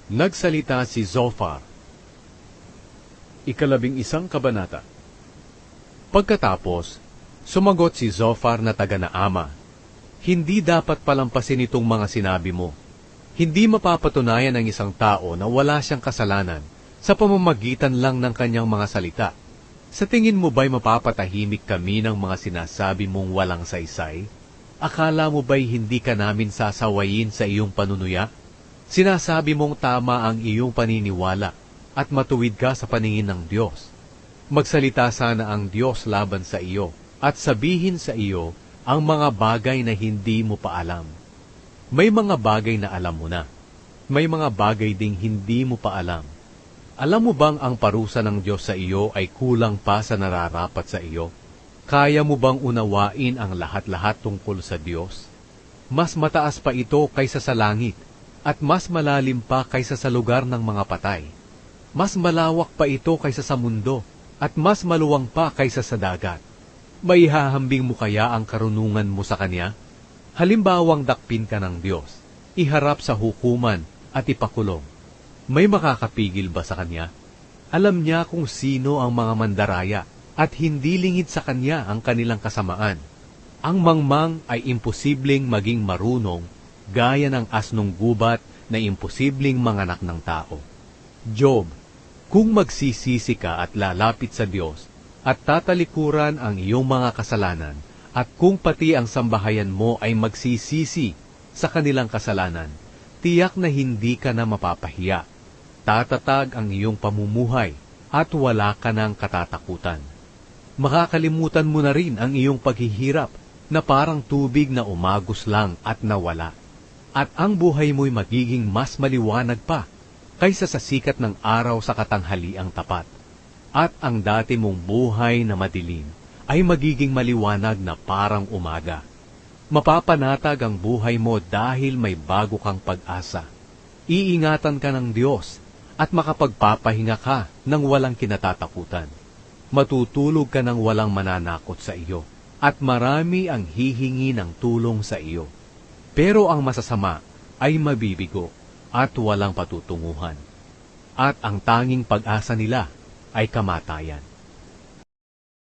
Nagsalita si Zophar. 11 kabanata. Pagkatapos, sumagot si Zophar na taga Naama, "Hindi dapat palampasin itong mga sinabi mo. Hindi mapapatunayan ng isang tao na wala siyang kasalanan sa pamamagitan lang ng kanyang mga salita. Sa tingin mo ba'y mapapatahimik kami ng mga sinasabi mong walang saysay? Akala mo ba'y hindi ka namin sasawayin sa iyong panunuya? Sinasabi mong tama ang iyong paniniwala at matuwid ka sa paningin ng Diyos. Magsalita sana ang Diyos laban sa iyo at sabihin sa iyo ang mga bagay na hindi mo pa alam. May mga bagay na alam mo na. May mga bagay ding hindi mo pa alam. Alam mo bang ang parusa ng Diyos sa iyo ay kulang pa sa nararapat sa iyo? Kaya mo bang unawain ang lahat-lahat tungkol sa Diyos? Mas mataas pa ito kaysa sa langit, at mas malalim pa kaysa sa lugar ng mga patay. Mas malawak pa ito kaysa sa mundo, at mas maluwang pa kaysa sa dagat. May hahambing mo kaya ang karunungan mo sa Kanya? Halimbawang dakpin ka ng Diyos, iharap sa hukuman at ipakulong. May makakapigil ba sa Kanya? Alam niya kung sino ang mga mandaraya at hindi lingid sa Kanya ang kanilang kasamaan. Ang mangmang ay imposibleng maging marunong gaya ng asnong gubat na imposibleng manganak ng tao. Job, kung magsisisi ka at lalapit sa Diyos at tatalikuran ang iyong mga kasalanan, at kung pati ang sambahayan mo ay magsisisi sa kanilang kasalanan, tiyak na hindi ka na mapapahiya. Tatatag ang iyong pamumuhay at wala ka ng katatakutan. Makakalimutan mo na rin ang iyong paghihirap na parang tubig na umagos lang at nawala. At ang buhay mo'y magiging mas maliwanag pa kaysa sa sikat ng araw sa katanghaliang tapat. At ang dati mong buhay na madilim ay magiging maliwanag na parang umaga. Mapapanatag ang buhay mo dahil may bago kang pag-asa. Iingatan ka ng Diyos at makapagpapahinga ka ng walang kinatatakutan. Matutulog ka ng walang mananakot sa iyo, at marami ang hihingi ng tulong sa iyo. Pero ang masasama ay mabibigo at walang patutunguhan, at ang tanging pag-asa nila ay kamatayan.